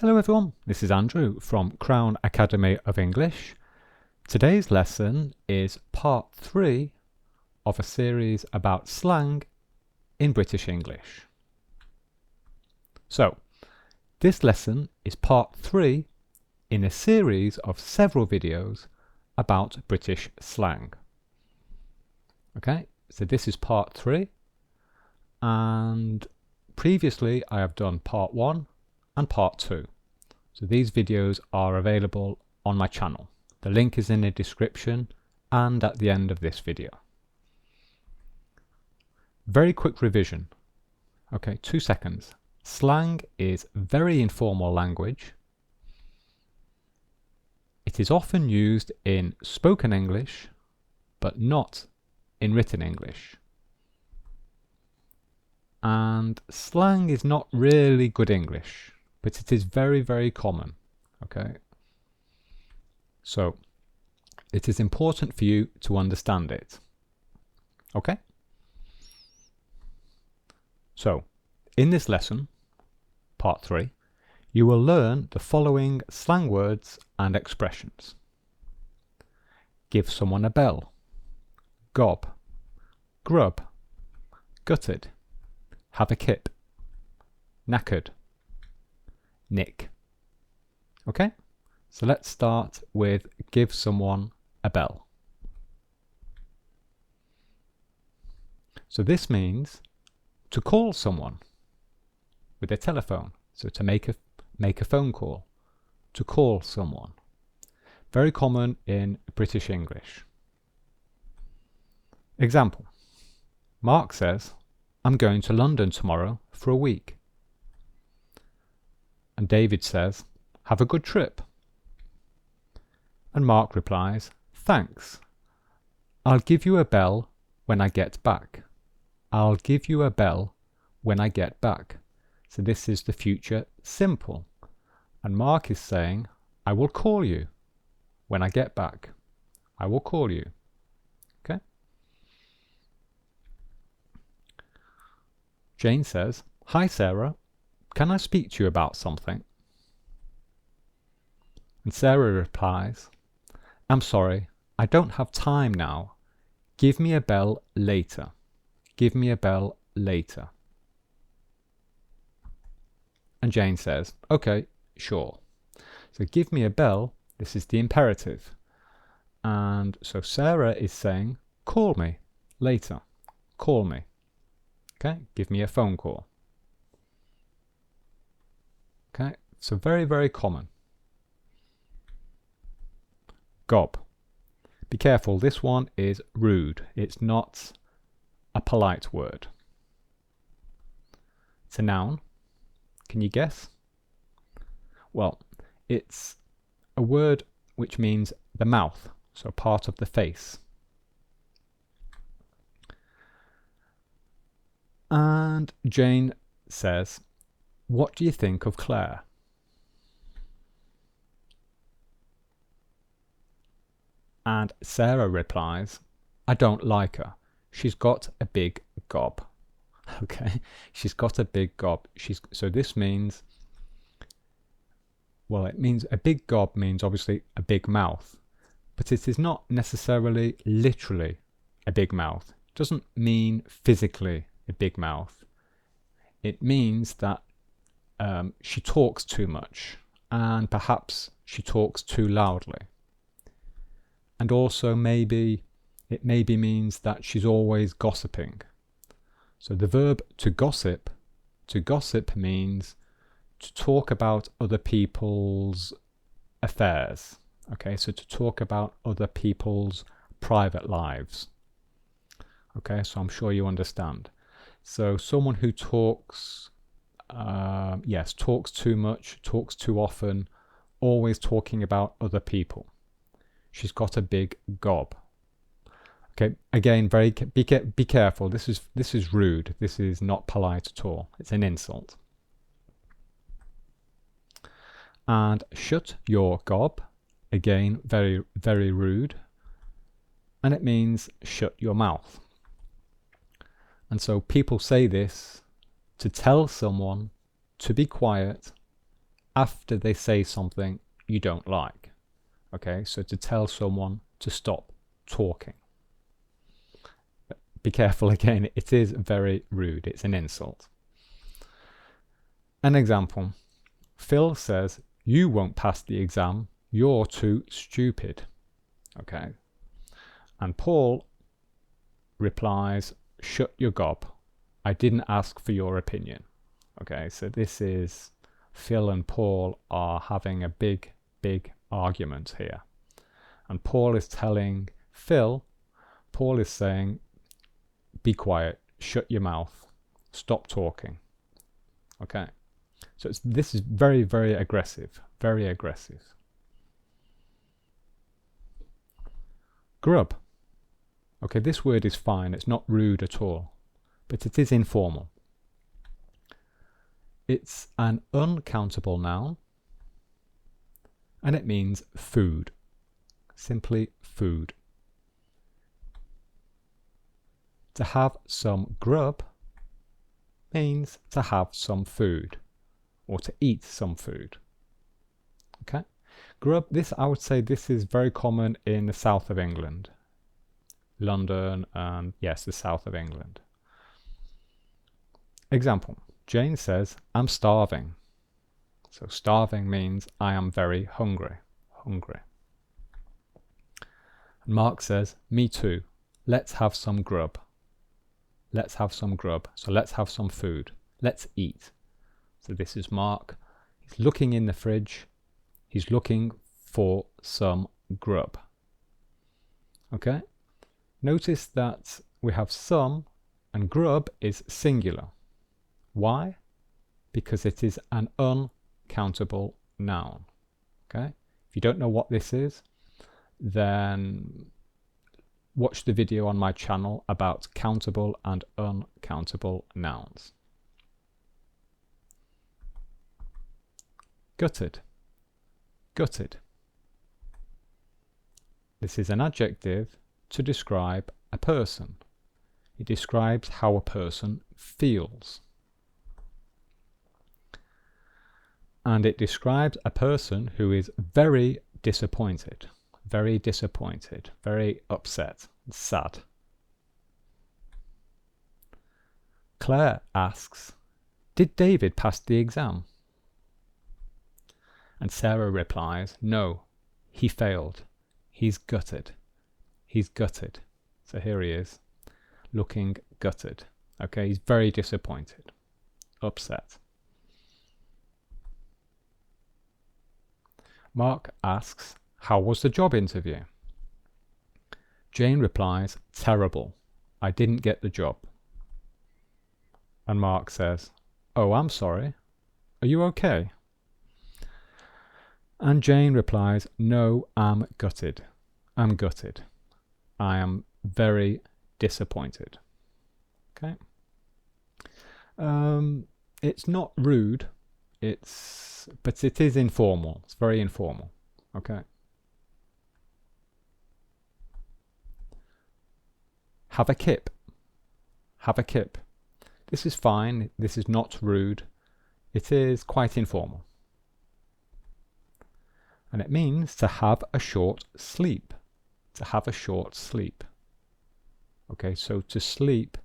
Hello everyone, this is Andrew from Crown Academy of English. Today's lesson is part 3 of a series about slang in British English. So, this lesson is part 3 in a series of several videos about British slang. Okay, so this is part 3, and previously I have done part 1 and part 2. So these videos are available on my channel. The link is in the description and at the end of this video. Very quick revision. Okay, 2 seconds. Slang is very informal language. It is often used in spoken English, but not in written English. And slang is not really good English, but it is very, very common. Okay, so it is important for you to understand it. Okay, so in this lesson, part 3, you will learn the following slang words and expressions. Give someone a bell, gob, grub, gutted, have a kip, knackered, nick. Okay, so let's start with give someone a bell. So this means to call someone with a telephone. So to make a phone call, to call someone. Very common in British English. Example. Mark says, I'm going to London tomorrow for a week. And David says, have a good trip. And Mark replies, thanks. I'll give you a bell when I get back. I'll give you a bell when I get back. So this is the future simple. And Mark is saying, I will call you when I get back. I will call you. Okay? Jane says, hi Sarah. Can I speak to you about something? And Sarah replies, I'm sorry, I don't have time now. Give me a bell later. Give me a bell later. And Jane says, okay, sure. So give me a bell, this is the imperative. And so Sarah is saying, call me later. Call me. Okay, give me a phone call. Okay, so very, very common. Gob. Be careful, this one is rude. It's not a polite word. It's a noun. Can you guess? Well, it's a word which means the mouth, so part of the face. And Jane says, what do you think of Claire? And Sarah replies, I don't like her. She's got a big gob. Okay, she's got a big gob. So this means, well, it means a big gob means obviously a big mouth, but it is not necessarily literally a big mouth. It doesn't mean physically a big mouth. It means that she talks too much, and perhaps she talks too loudly. And also it maybe means that she's always gossiping. So the verb to gossip means to talk about other people's affairs. Okay, so to talk about other people's private lives. Okay, so I'm sure you understand. So someone who talks, talks too much, talks too often, always talking about other people. She's got a big gob. Okay, again, be careful. This is rude. This is not polite at all. It's an insult. And shut your gob. Again, very, very rude. And it means shut your mouth. And so people say this to tell someone to be quiet after they say something you don't like. Okay, so to tell someone to stop talking. Be careful again, it is very rude, it's an insult. An example. Phil says, "You won't pass the exam, you're too stupid." Okay. And Paul replies, "Shut your gob. I didn't ask for your opinion." Okay, so this is Phil and Paul are having a big argument here. And Paul is telling Phil, Paul is saying, "Be quiet, shut your mouth, stop talking." Okay, so this is very aggressive, very aggressive. Grub. Okay, this word is fine, it's not rude at all, but it is informal. It's an uncountable noun, and it means food. Simply food. To have some grub means to have some food, or to eat some food. Okay? Grub, I would say this is very common in the south of England. London and, yes, the south of England. Example. Jane says, "I'm starving." So starving means I am very hungry. Hungry. And Mark says, "Me too. Let's have some grub." Let's have some grub. So let's have some food. Let's eat. So this is Mark. He's looking in the fridge. He's looking for some grub. Okay? Notice that we have some and grub is singular. Why? Because it is an uncountable noun. Okay? If you don't know what this is, then watch the video on my channel about countable and uncountable nouns. Gutted. Gutted. This is an adjective to describe a person. It describes how a person feels. And it describes a person who is very disappointed, very upset, sad. Claire asks, "Did David pass the exam?" And Sarah replies, "No, he failed. He's gutted. He's gutted." So here he is, looking gutted. Okay, he's very disappointed, upset. Mark asks, "How was the job interview?" Jane replies, "Terrible. I didn't get the job." And Mark says, "Oh, I'm sorry. Are you okay?" And Jane replies, "No, I'm gutted. I'm gutted. I am very disappointed." Okay. It's not rude. But it is informal. It's very informal. Okay. Have a kip. Have a kip. This is fine. This is not rude. It is quite informal. And it means to have a short sleep. To have a short sleep. Okay, so to sleep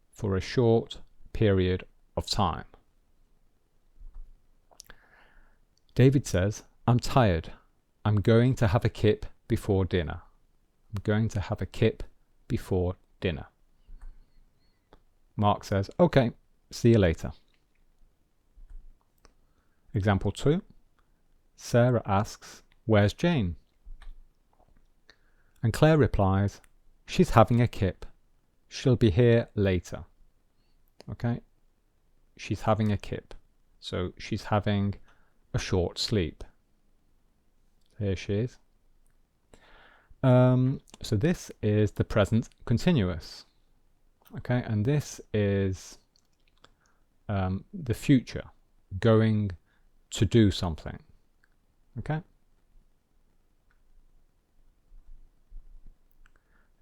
for a short period of time. David says, "I'm tired. I'm going to have a kip before dinner." I'm going to have a kip before dinner. Mark says, "Okay, see you later." Example 2. Sarah asks, "Where's Jane?" And Claire replies, "She's having a kip. She'll be here later." Okay? She's having a kip. So she's having a short sleep. Here she is. So this is the present continuous. Okay, and this is the future, going to do something. Okay.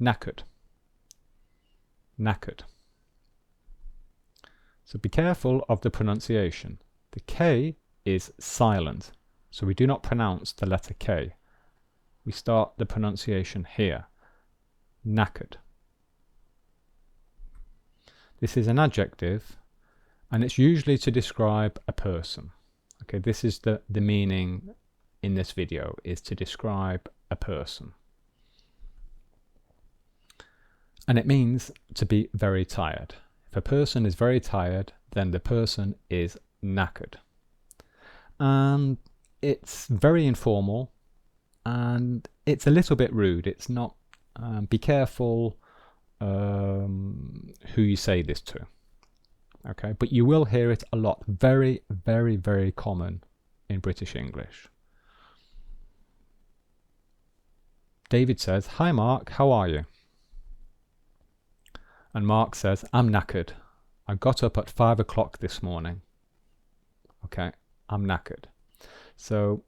Knackered. Knackered. So be careful of the pronunciation. The K is silent. So we do not pronounce the letter K. We start the pronunciation here. Knackered. This is an adjective, and it's usually to describe a person. Okay, this is the meaning in this video, is to describe a person. And it means to be very tired. If a person is very tired, then the person is knackered. And it's very informal, and it's a little bit rude. It's not, be careful who you say this to. Okay, but you will hear it a lot. Very, very, very common in British English. David says, "Hi Mark, how are you?" And Mark says, "I'm knackered. I got up at 5 o'clock this morning." Okay, I'm knackered. So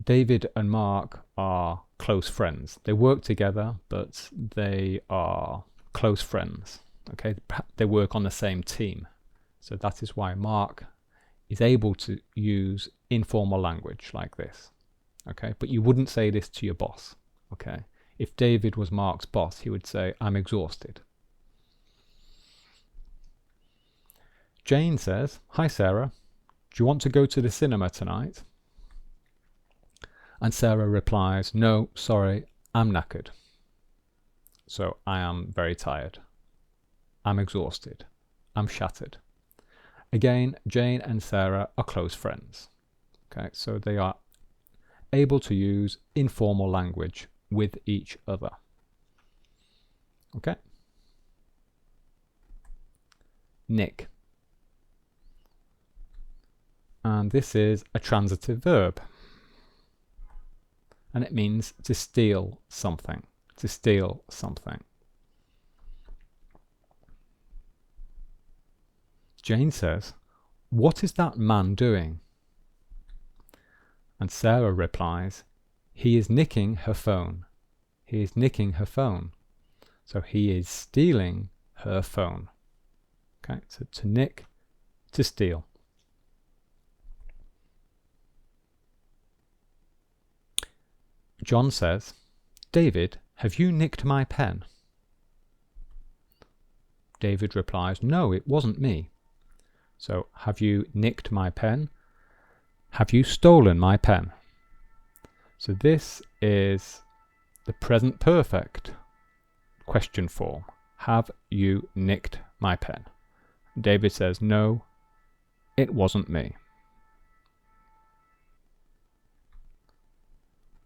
David and Mark are close friends. They work together, but they are close friends. Okay, they work on the same team. So that is why Mark is able to use informal language like this. Okay, but you wouldn't say this to your boss. Okay, if David was Mark's boss, he would say, "I'm exhausted." Jane says, "Hi Sarah, do you want to go to the cinema tonight?" And Sarah replies, "No, sorry, I'm knackered." So I am very tired. I'm exhausted. I'm shattered. Again, Jane and Sarah are close friends. Okay, so they are able to use informal language with each other. Okay. Nick. And this is a transitive verb. And it means to steal something. To steal something. Jane says, "What is that man doing?" And Sarah replies, "He is nicking her phone." He is nicking her phone. So he is stealing her phone. Okay, so to nick, to steal. John says, "David, have you nicked my pen?" David replies, "No, it wasn't me." So, have you nicked my pen? Have you stolen my pen? So this is the present perfect question form. Have you nicked my pen? David says, "No, it wasn't me."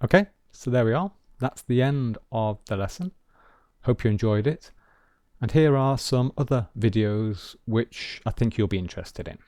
Okay, so there we are. That's the end of the lesson. Hope you enjoyed it. And here are some other videos which I think you'll be interested in.